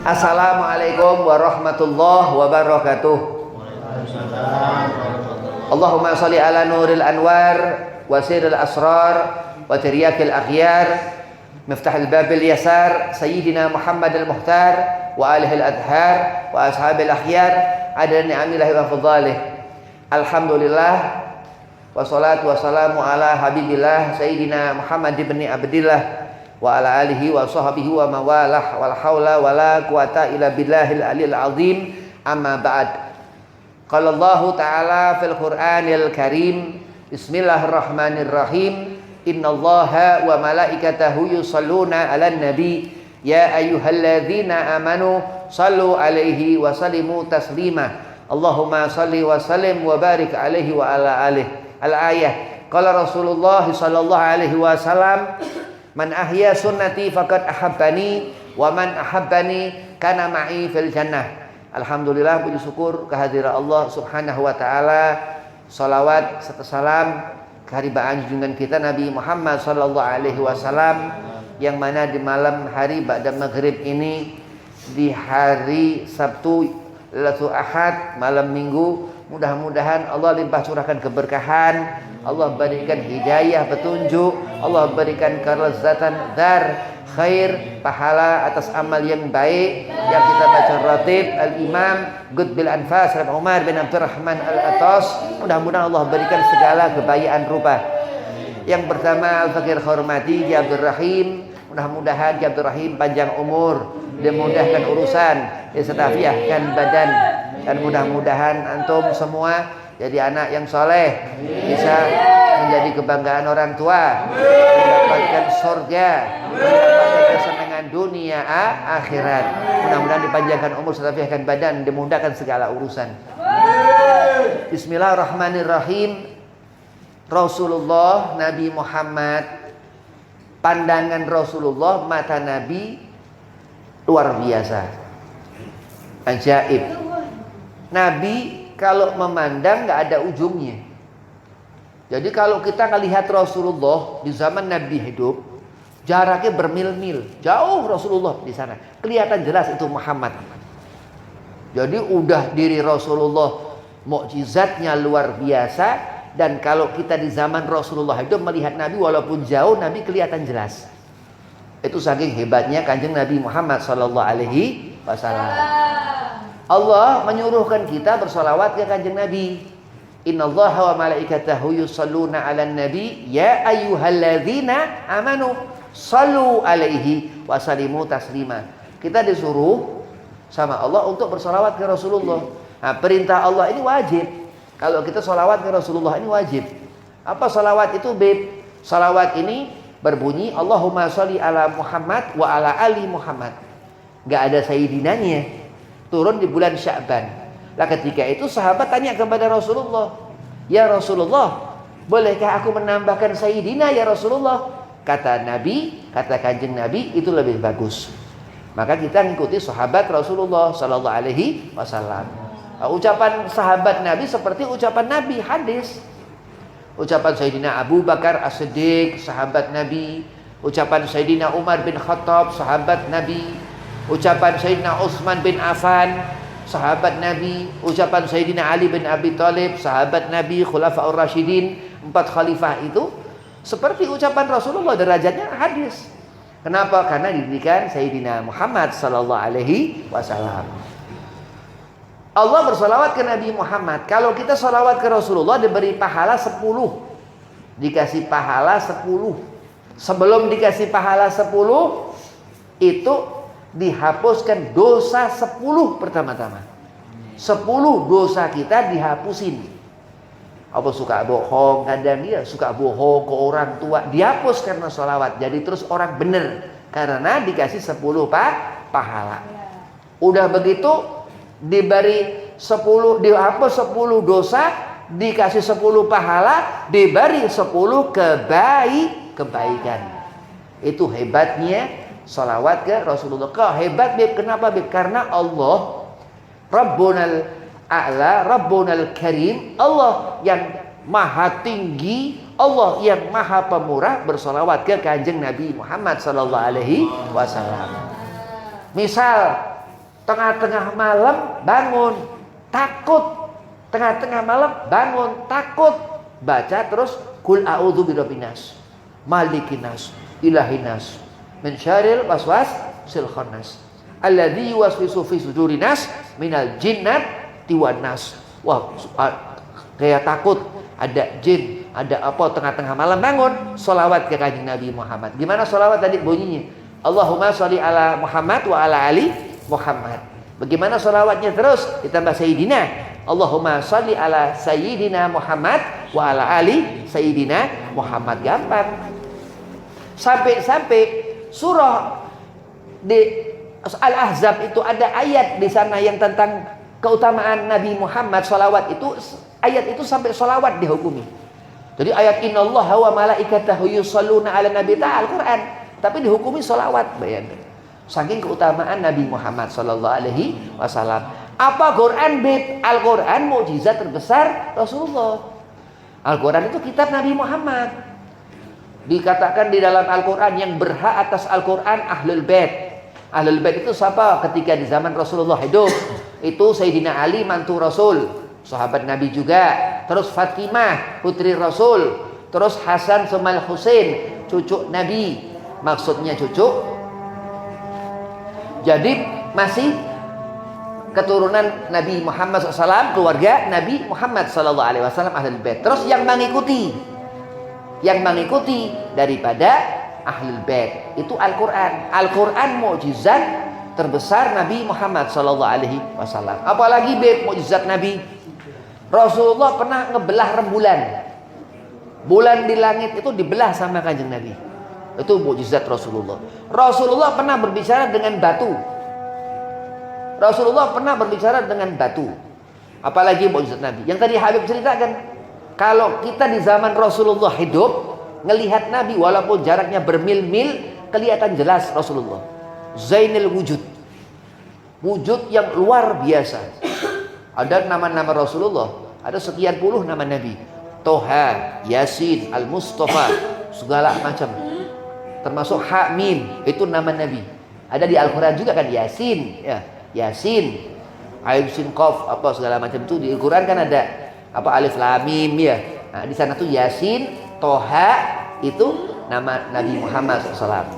Assalamualaikum warahmatullahi wabarakatuh. Allahumma sholli ala nuril anwar wa sirril asrar wa tiryakil akhyar miftahil babil yasar sayyidina Muhammadil muhtar wa alihil adhar wa ashabil akhyar adana ni'amillahi wa fadhalih. Alhamdulillah wassalatu wassalamu ala habibillah sayyidina Muhammad ibn Abdillah wa ala alihi wa sahbihi wa mawalah wal haula wala quwata illa billahil aliyil azim. Amma ba'd. Qala Allah ta'ala fil Qur'anil Karim, bismillahirrahmanirrahim, innallaha wa malaikatahu yusalluna 'alan nabi ya ayyuhalladzina amanu sallu 'alaihi wa sallimu taslima. Allahumma salli wa sallim wa barik 'alaihi wa ala alihi. Al-ayah. Qala Rasulullah sallallahu alaihi wasallam, man ahya sunnati faqad ahabbani wa man ahabbani kana ma'i fil jannah. Alhamdulillah, puji syukur kehadiran Allah subhanahu wa ta'ala. Salawat serta salam keharibaan junjungan kita Nabi Muhammad sallallahu alaihi wasallam, yang mana di malam hari ba'da maghrib ini, di hari Sabtu Lailatul Ahad, malam Minggu, mudah-mudahan Allah limpah curahkan keberkahan, Allah berikan hidayah petunjuk, Allah berikan kelezatan dar khair, pahala atas amal yang baik yang kita baca ratib Al-Imam Qutbil Anfas Umar bin Abdurrahman Al-Atas. Mudah-mudahan Allah berikan segala kebahagiaan rupa. Yang pertama, Al-Fakir hormati Ki Abdul Rahim, mudah-mudahan Ki Abdul Rahim panjang umur, dimudahkan urusan, disetafiahkan badan, dan mudah-mudahan antum semua jadi anak yang soleh, bisa menjadi kebanggaan orang tua, mendapatkan surga, mendapatkan kesenangan dunia akhirat. Mudah-mudahan dipanjangkan umur, disetafiahkan badan, dimudahkan segala urusan. Bismillahirrahmanirrahim. Rasulullah Nabi Muhammad, pandangan Rasulullah, mata Nabi luar biasa, ajaib. Nabi kalau memandang nggak ada ujungnya. Jadi kalau kita ngelihat Rasulullah di zaman Nabi hidup, jaraknya bermil-mil, jauh Rasulullah di sana, kelihatan jelas itu Muhammad. Jadi udah diri Rasulullah mukjizatnya luar biasa. Dan kalau kita di zaman Rasulullah hidup melihat Nabi walaupun jauh, Nabi kelihatan jelas. Itu saking hebatnya Kanjeng Nabi Muhammad sallallahu alaihi wasallam. Allah menyuruhkan kita bersolawat ke Kanjeng Nabi. Innallaha wa malaikatahu yusalluna 'alan nabi ya ayyuhalladzina amanu sallu 'alaihi wa sallimu taslima. Kita disuruh sama Allah untuk bersolawat ke Rasulullah. Nah, perintah Allah ini wajib. Kalau kita solawat ke Rasulullah ini wajib. Apa solawat itu, Beb? Solawat ini berbunyi Allahumma sholli ala Muhammad wa ala ali Muhammad. Gak ada sayyidinanya. Turun di bulan Sya'ban. Lah ketika itu sahabat tanya kepada Rasulullah, ya Rasulullah, bolehkah aku menambahkan sayyidina ya Rasulullah? Kata Nabi, kata Kanjeng Nabi, itu lebih bagus. Maka kita ngikuti sahabat Rasulullah sallallahu alaihi wasallam. Ucapan sahabat Nabi seperti ucapan Nabi, hadis. Ucapan Sayyidina Abu Bakar As-Siddiq, sahabat Nabi. Ucapan Sayyidina Umar bin Khattab, sahabat Nabi. Ucapan Sayyidina Utsman bin Affan, sahabat Nabi. Ucapan Sayyidina Ali bin Abi Thalib, sahabat Nabi, Khulafaur Rasyidin, 4 khalifah itu seperti ucapan Rasulullah, derajatnya hadis. Kenapa? Karena didikan Sayyidina Muhammad sallallahu alaihi wasallam. Allah bersolawat ke Nabi Muhammad. Kalau kita solawat ke Rasulullah diberi pahala 10. Dikasih pahala 10. Sebelum dikasih pahala 10, itu dihapuskan dosa 10 pertama-tama. 10 dosa kita dihapusin. Apa suka bohong, kadang dia suka bohong ke orang tua, dihapus karena solawat. Jadi terus orang benar karena dikasih 10 pahala. Udah begitu diberi 10, dihapus 10 dosa, dikasih 10 pahala, diberi 10 kebaikan. Itu hebatnya salawat ke Rasulullah. Kau hebat, Beb. Kenapa, Beb? Karena Allah Rabbunal A'la, Rabbunal Karim, Allah yang maha tinggi, Allah yang maha pemurah, bersolawat ke Kanjeng Nabi Muhammad sallallahu alaihi wasallam. Misal Tengah-tengah malam bangun, takut. Tengah-tengah malam bangun, takut. Baca terus Qul a'udzu birabbin nas, malikin nas, ilahin nas, min syarril waswasil khannas, alladzi yuwaswisu fi sudurin nas minal jinnati wan nas. Wah, kayak takut ada jin, ada apa, tengah-tengah malam bangun, sholawat ke kanjeng Nabi Muhammad. Gimana sholawat tadi bunyinya? Allahumma sholli ala Muhammad wa ala ali Muhammad. Bagaimana sholawatnya terus? Ditambah Sayyidina. Allahumma sholli ala Sayyidina Muhammad wa ala ali Sayyidina Muhammad. Gampang. Sampai surah di Al-Ahzab itu ada ayat di sana yang tentang keutamaan Nabi Muhammad. Sholawat itu, ayat itu sampai sholawat dihukumi. Jadi ayat innallaha wa malaikatahu yusholluna ala nabi ta'ala Al-Quran, tapi dihukumi sholawat. Bayangkan saking keutamaan Nabi Muhammad sallallahu alaihi wasallam. Apa Quran beb? Al-Quran mukjizat terbesar Rasulullah. Al-Quran itu kitab Nabi Muhammad. Dikatakan di dalam Al-Quran yang berhak atas Al-Quran Ahlul Bait. Ahlul Bait itu siapa? Ketika di zaman Rasulullah hidup, itu Sayyidina Ali mantu Rasul, sahabat Nabi juga. Terus Fatimah putri Rasul. Terus Hasan sama Husain cucu Nabi. Maksudnya cucu, jadi masih keturunan Nabi Muhammad SAW, keluarga Nabi Muhammad SAW, Ahlul Bait. Terus yang mengikuti daripada Ahlul Bait itu Al-Quran. Al-Quran mukjizat terbesar Nabi Muhammad SAW. Apalagi beb mukjizat Nabi. Rasulullah pernah ngebelah rembulan. Bulan di langit itu dibelah sama kanjeng Nabi. Itu mukjizat Rasulullah. Rasulullah pernah berbicara dengan batu. Rasulullah pernah berbicara dengan batu. Apalagi mukjizat Nabi. Yang tadi Habib ceritakan, kalau kita di zaman Rasulullah hidup, ngelihat Nabi walaupun jaraknya bermil-mil, kelihatan jelas Rasulullah. Zainul wujud. Wujud yang luar biasa. Ada nama-nama Rasulullah, ada sekian puluh nama Nabi. Toha, Yasin, Al-Mustafa, segala macam. Termasuk Hamim, itu nama Nabi. Ada di Al-Quran juga kan, Yasin, ya, Yasin, Ain Sin Qaf, apa segala macam itu di Al-Quran kan ada apa Alif Lam Mim ya. Nah, di sana tuh Yasin, Toha, itu nama Nabi Muhammad SAW.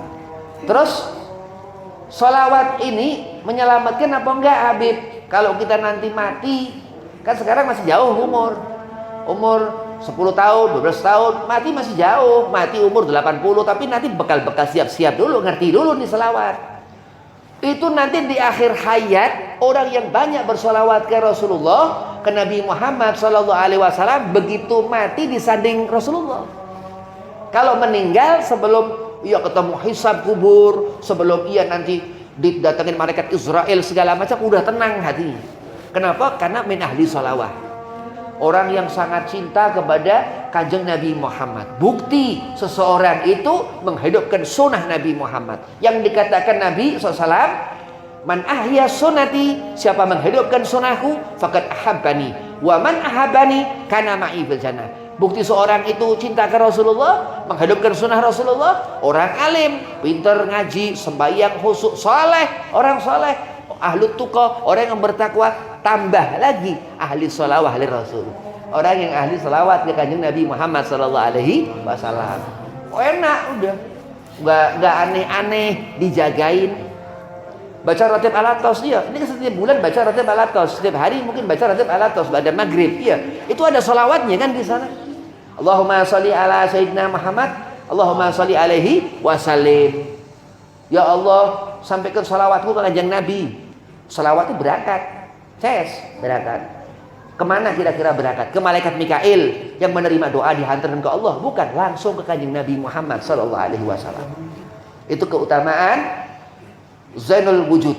Terus sholawat ini menyelamatkan apa enggak Habib? Kalau kita nanti mati, kan sekarang masih jauh umur 10 tahun, 12 tahun, mati masih jauh. Mati umur 80, tapi nanti bekal-bekal siap-siap dulu, ngerti dulu nih selawat. Itu nanti di akhir hayat, orang yang banyak bersolawat ke Rasulullah, ke Nabi Muhammad SAW, begitu mati disanding Rasulullah. Kalau meninggal sebelum ia ketemu hisab kubur, sebelum ia nanti didatangin malaikat Israel segala macam, udah tenang hatinya. Kenapa? Karena min ahli sholawat. Orang yang sangat cinta kepada kanjeng Nabi Muhammad. Bukti seseorang itu menghidupkan sunnah Nabi Muhammad. Yang dikatakan Nabi SAW, man ahya sunnati, siapa menghidupkan sunnahku, faqad ahabbani, wa man ahabbani kana ma'i fil jannah. Bukti seorang itu cinta ke Rasulullah, menghidupkan sunnah Rasulullah, orang alim, pintar ngaji, sembahyang, khusyuk, soleh, orang soleh, ahlu tuqa, orang yang bertakwa, tambah lagi ahli sholawah ahli Rasul, orang yang ahli sholawat ke kanjeng Nabi Muhammad SAW. Oh, enak udah, nggak aneh-aneh, dijagain. Baca ratib alatos dia, ini kan setiap bulan baca ratib alatos, setiap hari mungkin baca ratib alatos pada maghrib, iya. Itu ada sholawatnya kan di sana. Allahumma sholli ala Sayyidina Muhammad, Allahumma sholli alaihi wasallim. Ya Allah, sampaikan sholawatku ke kanjeng Nabi. Sholawat itu berangkat. Berangkat. Kemana kira-kira berangkat? Ke malaikat Mikail yang menerima doa dihantarkan ke Allah, bukan, langsung ke kanjeng Nabi Muhammad SAW. Itu keutamaan Zainul Wujud.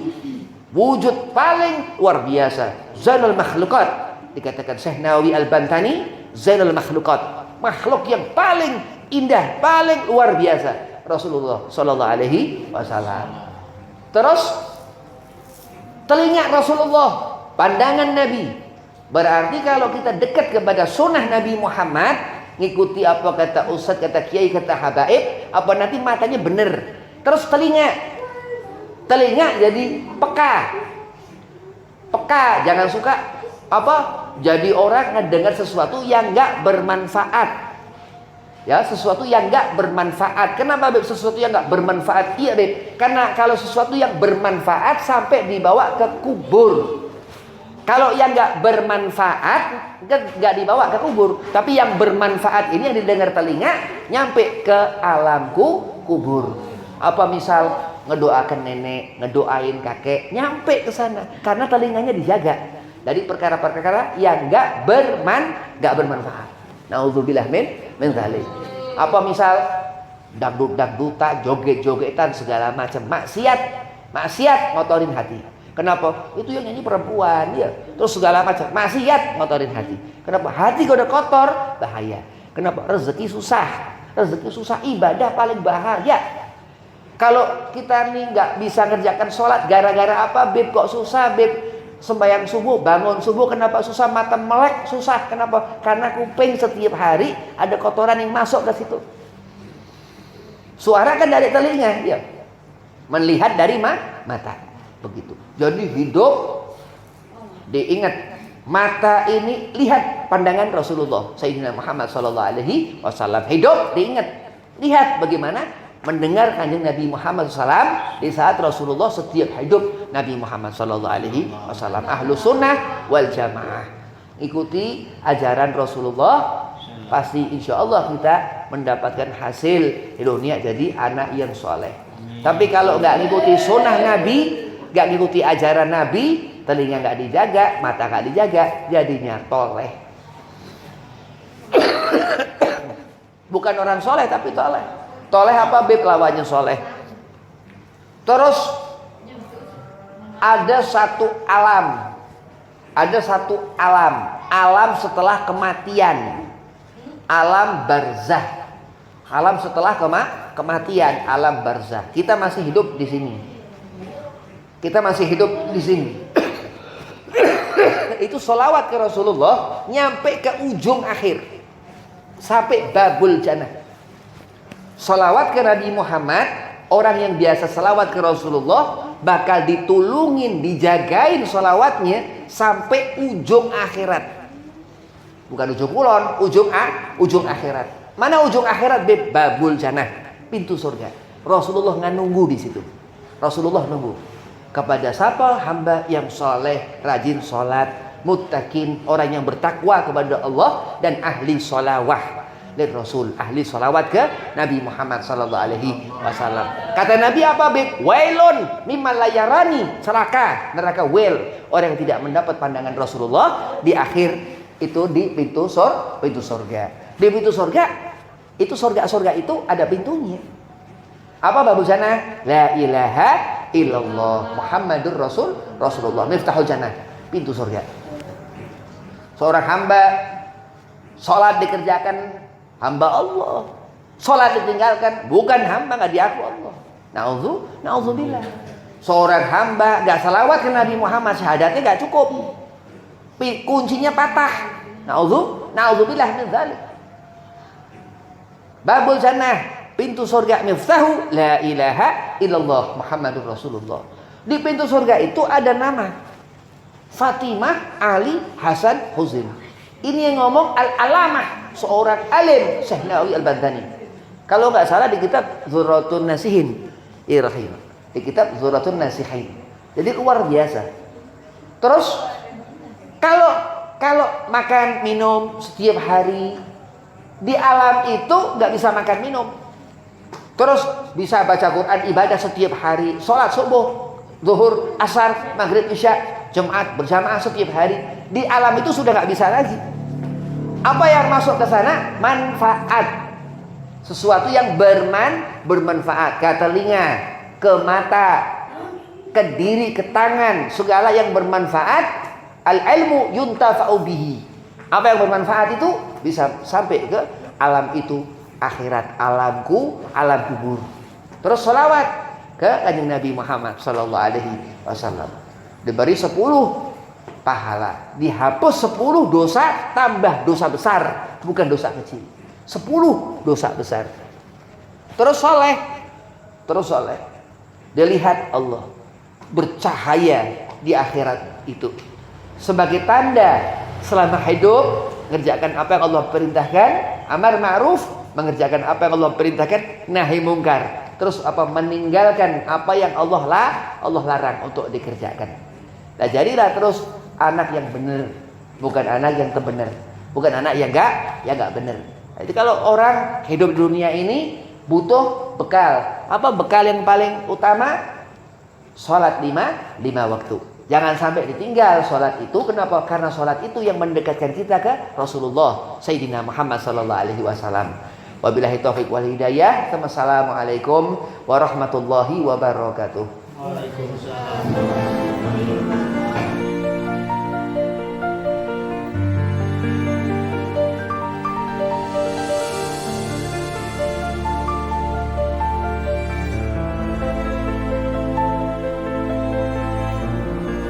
Wujud paling luar biasa. Zainul Makhlukat. Dikatakan Syekh Nawawi Al-Bantani, Zainul Makhlukat. Makhluk yang paling indah, paling luar biasa. Rasulullah SAW. Terus telinga Rasulullah, pandangan Nabi. Berarti kalau kita dekat kepada sunnah Nabi Muhammad, ngikuti apa kata ustaz, kata kiai, kata habaib, apa nanti matanya bener. Terus telinga jadi peka. Peka, jangan suka jadi orang ngedengar sesuatu yang nggak bermanfaat. Ya, sesuatu yang nggak bermanfaat. Kenapa Beb? Sesuatu yang nggak bermanfaat? Iya Beb, karena kalau sesuatu yang bermanfaat sampai dibawa ke kubur. Kalau yang nggak bermanfaat nggak dibawa ke kubur, tapi yang bermanfaat ini yang didengar telinga nyampe ke alam kubur. Apa misal ngedoakan nenek, ngedoain kakek, nyampe ke sana karena telinganya dijaga dari perkara-perkara yang nggak bermanfaat. Nauzubillah min dzalik. Apa misal dangdut-dangdutan, joget-jogetan segala macam, maksiat ngotorin hati. Kenapa? Itu yang nyanyi perempuan ya. Terus segala macam maksiat ngotorin hati. Kenapa? Hati kalau udah kotor bahaya. Kenapa? Rezeki susah, ibadah paling bahaya. Kalau kita nih nggak bisa ngerjakan sholat gara-gara apa? Beb kok susah Beb? Sembahyang subuh, bangun subuh, kenapa susah? Mata melek susah, kenapa? Karena kuping setiap hari ada kotoran yang masuk ke situ. Suara kan dari telinga, ya. Melihat dari mata, begitu. Jadi hidup diingat, mata ini lihat pandangan Rasulullah Sayyidina Muhammad SAW. Hidup diingat, lihat bagaimana mendengar kanjeng Nabi Muhammad SAW di saat Rasulullah setiap hidup. Nabi Muhammad SAW ahlu sunnah wal jamaah, ikuti ajaran Rasulullah, pasti insya Allah kita mendapatkan hasil di dunia jadi anak yang soleh. Tapi kalau nggak ngikuti sunnah Nabi, nggak ngikuti ajaran Nabi, telinga nggak dijaga, mata nggak dijaga, jadinya toleh. Bukan orang soleh tapi toleh. Toleh apa Beb? Lawannya soleh. Terus ada satu alam setelah kematian, alam barzah. Alam setelah kematian, alam barzah. Kita masih hidup di sini. Itu sholawat ke Rasulullah nyampe ke ujung akhir, sampai babul jannah. Sholawat ke Nabi Muhammad, orang yang biasa sholawat ke Rasulullah bakal ditulungin, dijagain sholawatnya sampai ujung akhirat. Bukan ujung kulon, ujung akhirat. Mana ujung akhirat Beb? Babul jannah, pintu surga. Rasulullah nggak nunggu di situ. Rasulullah nunggu kepada siapa? Hamba yang soleh, rajin sholat, muttaqin, orang yang bertakwa kepada Allah dan ahli sholawah. Lihat Rasul ahli sholawat ke Nabi Muhammad SAW. Kata Nabi apa Beb? Wailun mimman la yarani, celaka, neraka, wail, orang yang tidak mendapat pandangan Rasulullah di akhir itu di pintu surga. Di pintu surga itu, surga itu ada pintunya. Apa babu jannah? La ilaha illallah Muhammadur Rasulullah, miftahul jannah, pintu surga. Seorang hamba sholat dikerjakan, hamba Allah. Sholat ditinggalkan, bukan hamba, nggak diaku Allah. Na'udzubillah. Seorang hamba nggak salawat ke Nabi Muhammad, syahadatnya nggak cukup, kuncinya patah. Na'udzubillah min dzalik. Babul jannah, pintu surga, miftahu la ilaha illallah Muhammadur Rasulullah. Di pintu surga itu ada nama Fatimah, Ali, Hasan, Husain. Ini yang ngomong al-alamah, seorang alim, Syekh Nawawi Al-Bantani. Kalau nggak salah di kitab Dzurratun Nasihin, di kitab Dzurratun Nasihin. Jadi luar biasa. Terus kalau makan minum setiap hari di alam itu nggak bisa makan minum. Terus bisa baca Quran, ibadah setiap hari, sholat subuh, zuhur, asar, maghrib, isya, Jumat berjamaah setiap hari. Di alam itu sudah nggak bisa lagi. Apa yang masuk ke sana? Manfaat. Sesuatu yang bermanfaat. Ke telinga, ke mata, ke diri, ke tangan, segala yang bermanfaat. Al-ilmu yuntafa'u bihi. Apa yang bermanfaat itu bisa sampai ke alam itu, akhirat, alamku, alam kubur. Terus sholawat ke kanjeng Nabi Muhammad SAW. Diberi 10 pahala, dihapus 10 dosa, tambah dosa besar, bukan dosa kecil. 10 dosa besar. Terus soleh, dia lihat Allah bercahaya di akhirat. itu. Sebagai tanda selama hidup mengerjakan apa yang Allah perintahkan, amar ma'ruf, mengerjakan apa yang Allah perintahkan, nahi mungkar. Terus meninggalkan apa yang Allah larang untuk dikerjakan. Nah, jadilah terus anak yang benar, bukan anak yang terbenar, bukan anak yang enggak benar. Jadi kalau orang hidup di dunia ini butuh bekal. Apa bekal yang paling utama? Sholat lima waktu. Jangan sampai ditinggal sholat itu. Kenapa? Karena sholat itu yang mendekatkan kita ke Rasulullah Sayyidina Muhammad sallallahu alaihi wasallam. Wabillahi taufiq wal hidayah. Assalamualaikum warahmatullahi wabarakatuh. Waalaikumsalam.